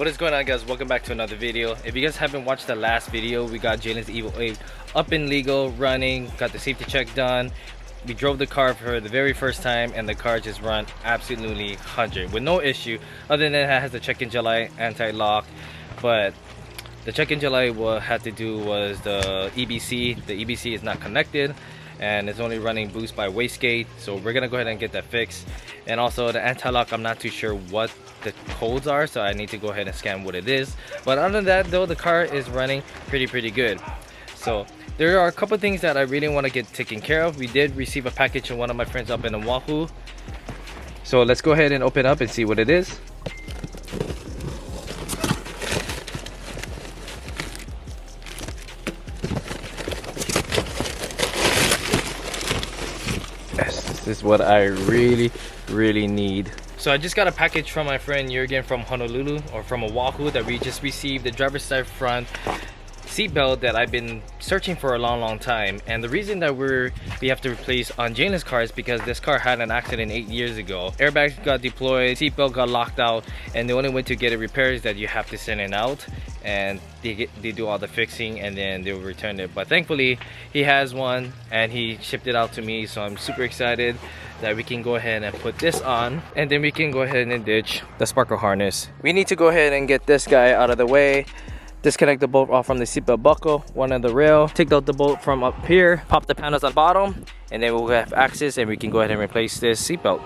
What is going on, guys? Welcome back to another video. If you guys haven't watched the last video, we got Jalen's Evo 8 up and legal, running, got the safety check done. We drove the car for the very first time and the car just run absolutely 100 with no issue, other than it has the check engine light, anti-lock. But the check engine light, what had to do was the EBC. The EBC is not connected and it's only running boost by wastegate, so we're gonna go ahead and get that fixed. And also the anti-lock, I'm not too sure what the codes are, so I need to go ahead and scan what it is. But other than that though, the car is running pretty good. So there are a couple things that I really want to get taken care of. We did receive a package from one of my friends up in Oahu, so let's go ahead and open up and see what it is. This is what I really need. So I just got a package from my friend Jurgen from Honolulu, or from Oahu, that we just received the driver's side front seatbelt that I've been searching for a long time. And the reason that we have to replace on Jalen's car is because this car had an accident 8 years ago. Airbags got deployed, seatbelt got locked out, and the only way to get it repaired is that you have to send it out and they do all the fixing and then they'll return it. But thankfully he has one and he shipped it out to me, so I'm super excited that we can go ahead and put this on, and then we can go ahead and ditch the sparkle harness. We need to go ahead and get this guy out of the way, disconnect the bolt off from the seatbelt buckle, one on the rail, take out the bolt from up here, pop the panels on bottom, and then we'll have access and we can go ahead and replace this seatbelt.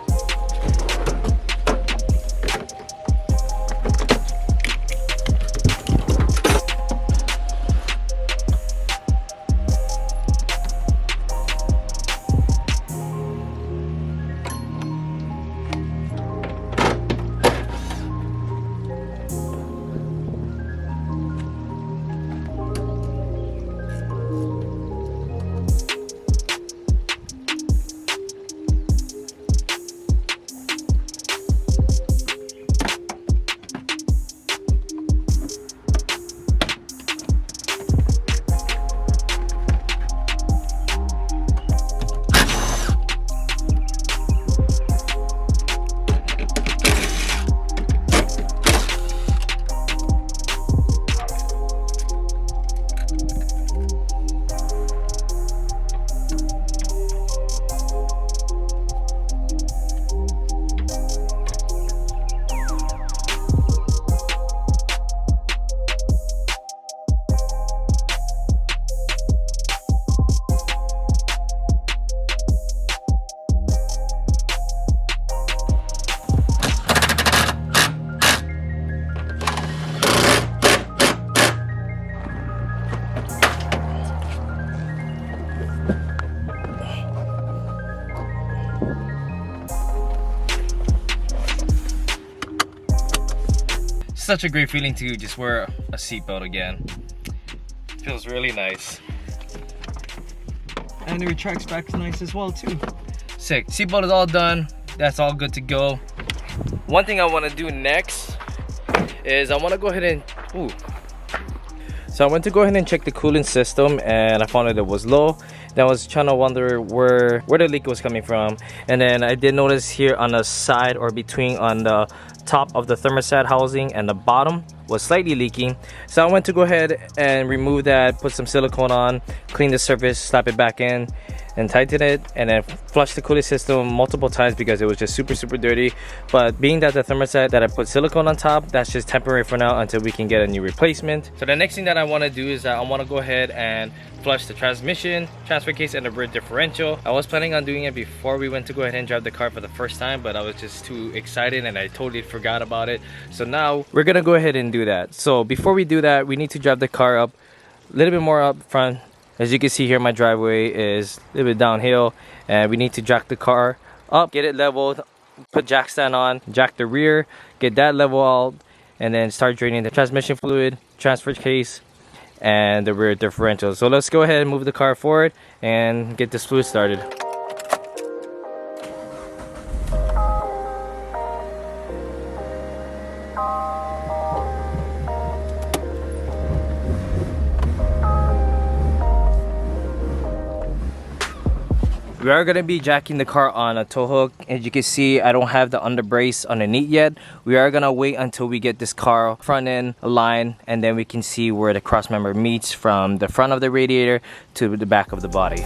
Such a great feeling to just wear a seatbelt again. Feels really nice. And the retracts back nice as well too. Sick. Seatbelt is all done. That's all good to go. One thing I want to do next is I want to go ahead and So I went to go ahead and check the coolant system, and I found that it was low. Then I was trying to wonder where the leak was coming from, and then I did notice here on the side, or between on the top of the thermostat housing and the bottom, was slightly leaking. So I went to go ahead and remove that, put some silicone on, clean the surface, slap it back in and tighten it, and then flush the cooling system multiple times because it was just super dirty. But being that the thermostat that I put silicone on top, that's just temporary for now until we can get a new replacement. So the next thing that I want to do is that I want to go ahead and flush the transmission, transfer case, and the rear differential. I was planning on doing it before we went to go ahead and drive the car for the first time, but I was just too excited and I totally forgot about it. So now we're gonna go ahead and do that. So before we do that, we need to drive the car up a little bit more up front. As you can see here, my driveway is a little bit downhill, and we need to jack the car up, get it leveled, put jack stand on, jack the rear, get that level out, and then start draining the transmission fluid, transfer case, and the rear differential. So let's go ahead and move the car forward and get this fluid started. We are going to be jacking the car on a tow hook. As you can see, I don't have the under brace underneath yet. We are going to wait until we get this car front end aligned, and then we can see where the cross member meets from the front of the radiator to the back of the body.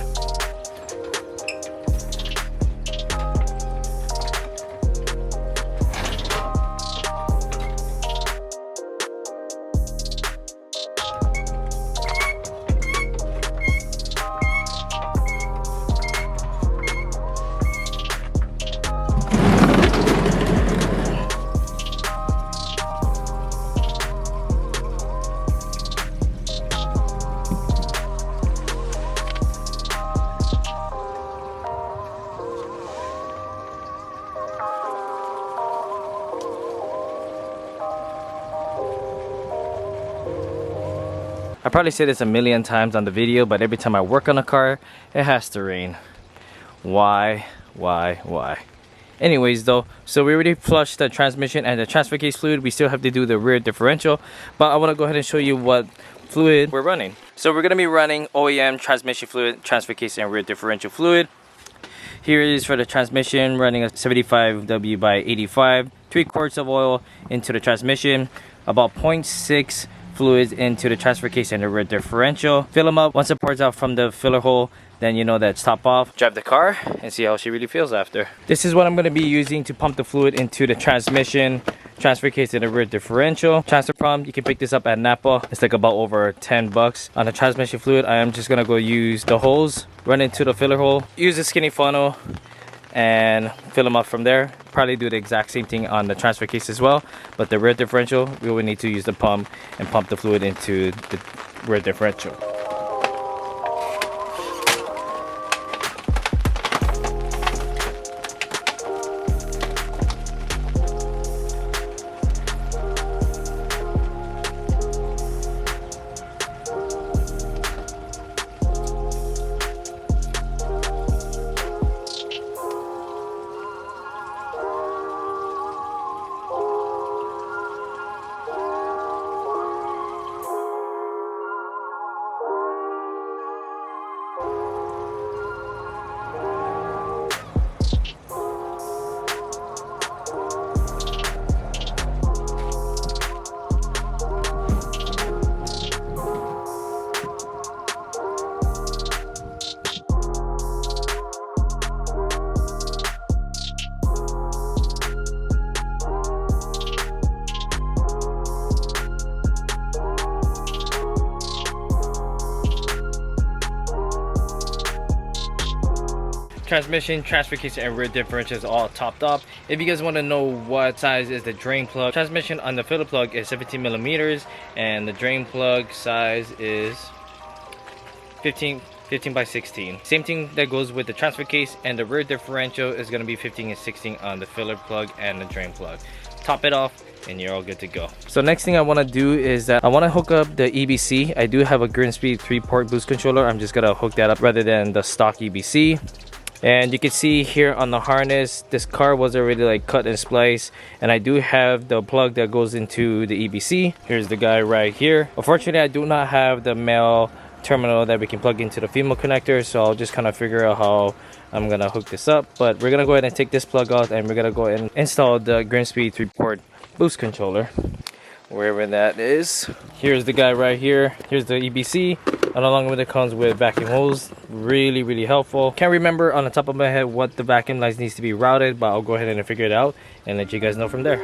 I probably say this a million times on the video, but every time I work on a car, it has to rain. Why? Anyways though, so we already flushed the transmission and the transfer case fluid. We still have to do the rear differential, but I want to go ahead and show you what fluid we're running. So we're going to be running OEM transmission fluid, transfer case and rear differential fluid. Here it is for the transmission, running a 75W by 85, 3 quarts of oil into the transmission, about 0.6 fluids into the transfer case and the rear differential. Fill them up. Once it pours out from the filler hole, then you know that's top off. Drive the car and see how she really feels after. This is what I'm going to be using to pump the fluid into the transmission, transfer case and the rear differential. Transfer pump, you can pick this up at Napa. It's like about over 10 bucks. On the transmission fluid, I am just going to go use the hose, run into the filler hole, use a skinny funnel and fill them up from there. Probably do the exact same thing on the transfer case as well, but the rear differential, we will need to use the pump and pump the fluid into the rear differential. Transmission, transfer case and rear differential is all topped up. If you guys want to know what size is the drain plug, transmission on the filler plug is 17 millimeters and the drain plug size is 15 by 16. Same thing that goes with the transfer case, and the rear differential is going to be 15 and 16 on the filler plug and the drain plug. Top it off and you're all good to go. So next thing I want to do is that I want to hook up the EBC. I do have a Grimmspeed 3-port boost controller. I'm just going to hook that up rather than the stock EBC. And you can see here on the harness, this car was already like cut and spliced, and I do have the plug that goes into the EBC. Here's the guy right here. Unfortunately, I do not have the male terminal that we can plug into the female connector, so I'll just kind of figure out how I'm gonna hook this up. But we're gonna go ahead and take this plug out, and we're gonna go ahead and install the Grimmspeed 3-port boost controller wherever that is. Here's the guy right here. Here's the EBC, and along with it comes with vacuum hose. Really helpful. Can't remember on the top of my head what the vacuum lines needs to be routed, but I'll go ahead and figure it out and let you guys know from there.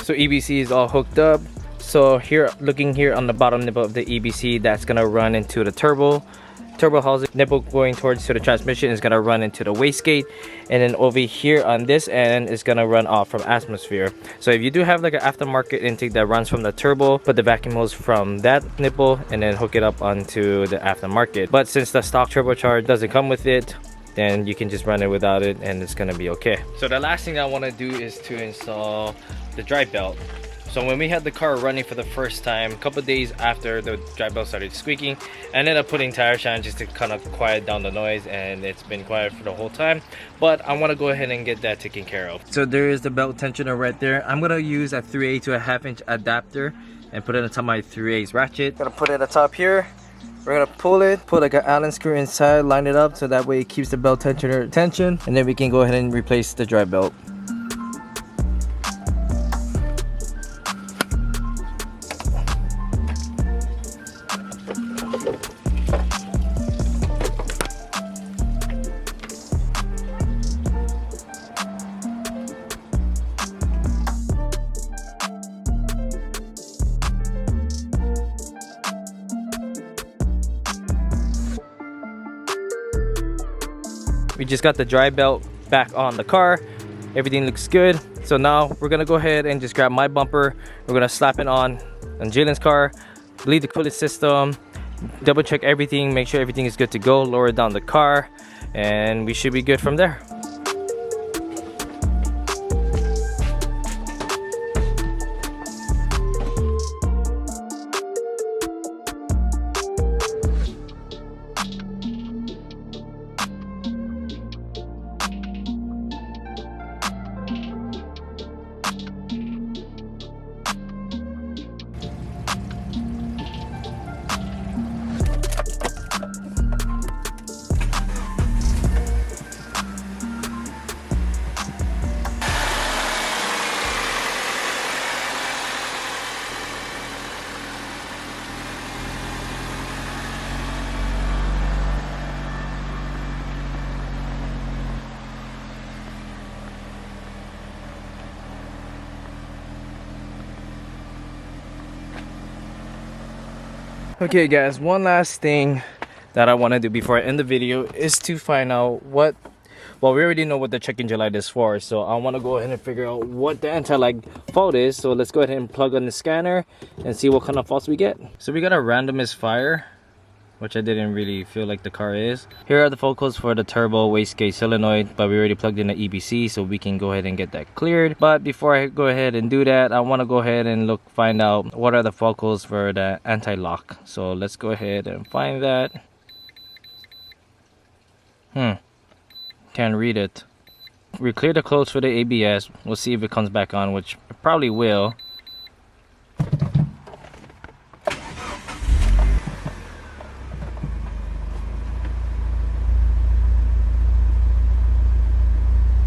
So EBC is all hooked up. So here, looking here on the bottom nip of the EBC, that's gonna run into the turbo turbo housing nipple going towards to the transmission is gonna run into the wastegate, and then over here on this end is gonna run off from atmosphere. So if you do have like an aftermarket intake that runs from the turbo, put the vacuum hose from that nipple and then hook it up onto the aftermarket. But since the stock turbocharge doesn't come with it, then you can just run it without it and it's gonna be okay. So the last thing I want to do is to install the drive belt. So when we had the car running for the first time, a couple days after the drive belt started squeaking, I ended up putting tire shine just to kind of quiet down the noise, and it's been quiet for the whole time. But I want to go ahead and get that taken care of. So there is the belt tensioner right there. I'm gonna use a 3/8 to a 1/2 inch adapter and put it on top of my 3/8 ratchet. Gonna put it on top here. We're gonna pull it, put like an Allen screw inside, line it up so that way it keeps the belt tensioner tension, and then we can go ahead and replace the drive belt. We just got the drive belt back on the car. Everything looks good. So now we're gonna go ahead and just grab my bumper. We're gonna slap it on Jalen's car, bleed the coolant system, double check everything, make sure everything is good to go, lower down the car, and we should be good from there. Okay guys, one last thing that I want to do before I end the video is to find out what, well, we already know what the check engine light is for, so I want to go ahead and figure out what the anti-lag fault is. So let's go ahead and plug on the scanner and see what kind of faults we get. So we got a random misfire, which I didn't really feel like the car is. Here are the fault codes for the turbo, wastegate, solenoid, but we already plugged in the EBC, so we can go ahead and get that cleared. But before I go ahead and do that, I want to go ahead and find out what are the fault codes for the anti-lock. So let's go ahead and find that. Can't read it. We cleared the close for the ABS. We'll see if it comes back on, which it probably will.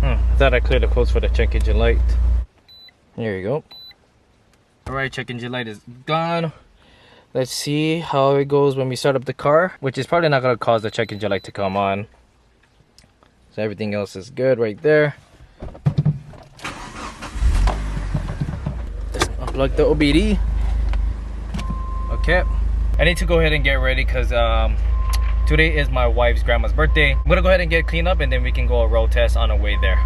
I thought I cleared the close for the check engine light. There you go. Alright, check engine light is gone. Let's see how it goes when we start up the car, which is probably not going to cause the check engine light to come on. So everything else is good right there. Just unplug the OBD. Okay. I need to go ahead and get ready because today is my wife's grandma's birthday. I'm going to go ahead and get cleaned up and then we can go a road test on the way there.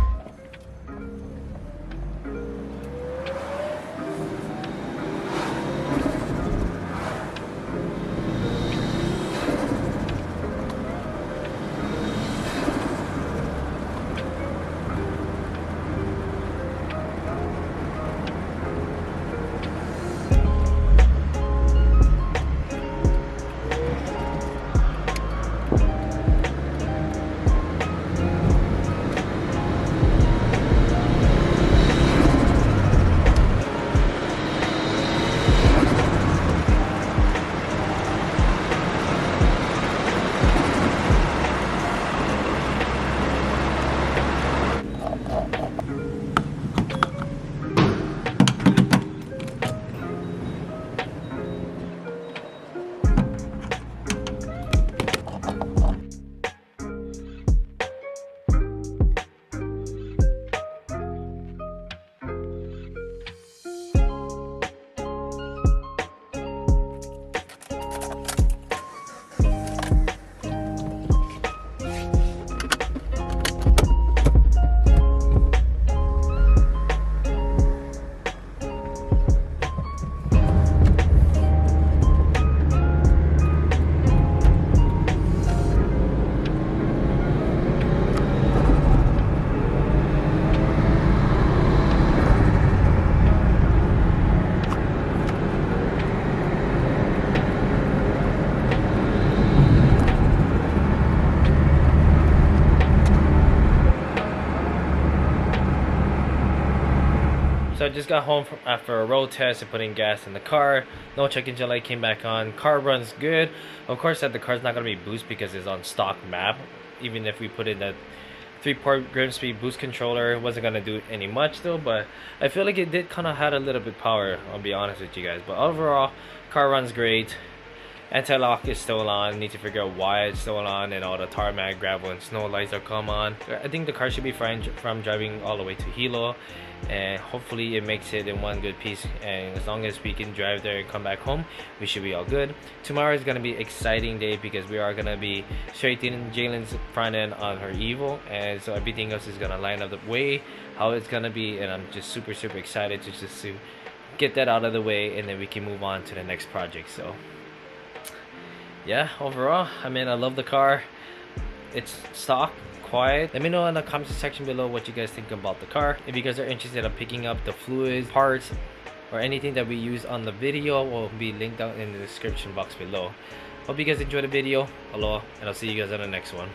I just got home after a road test and putting gas in the car. No check engine light came back on. Car runs good. Of course, that the car's not gonna be boost because it's on stock map. Even if we put in that 3-port Grimmspeed boost controller, it wasn't gonna do any much though. But I feel like it did kind of had a little bit power. I'll be honest with you guys. But overall, car runs great. Anti-lock is still on. Need to figure out why it's still on, and all the tarmac, gravel, and snow lights are come on. I think the car should be fine from driving all the way to Hilo, and hopefully it makes it in one good piece. And as long as we can drive there and come back home, we should be all good. Tomorrow is gonna be an exciting day because we are gonna be straightening Jalen's front end on her Evo, and so everything else is gonna line up the way how it's gonna be. And I'm just super excited to just to get that out of the way, and then we can move on to the next project. So yeah, overall, I mean, I love the car. It's stock, quiet. Let me know in the comment section below what you guys think about the car. If you guys are interested in picking up the fluids, parts, or anything that we use on the video, will be linked down in the description box below. Hope you guys enjoyed the video. Aloha, and I'll see you guys on the next one.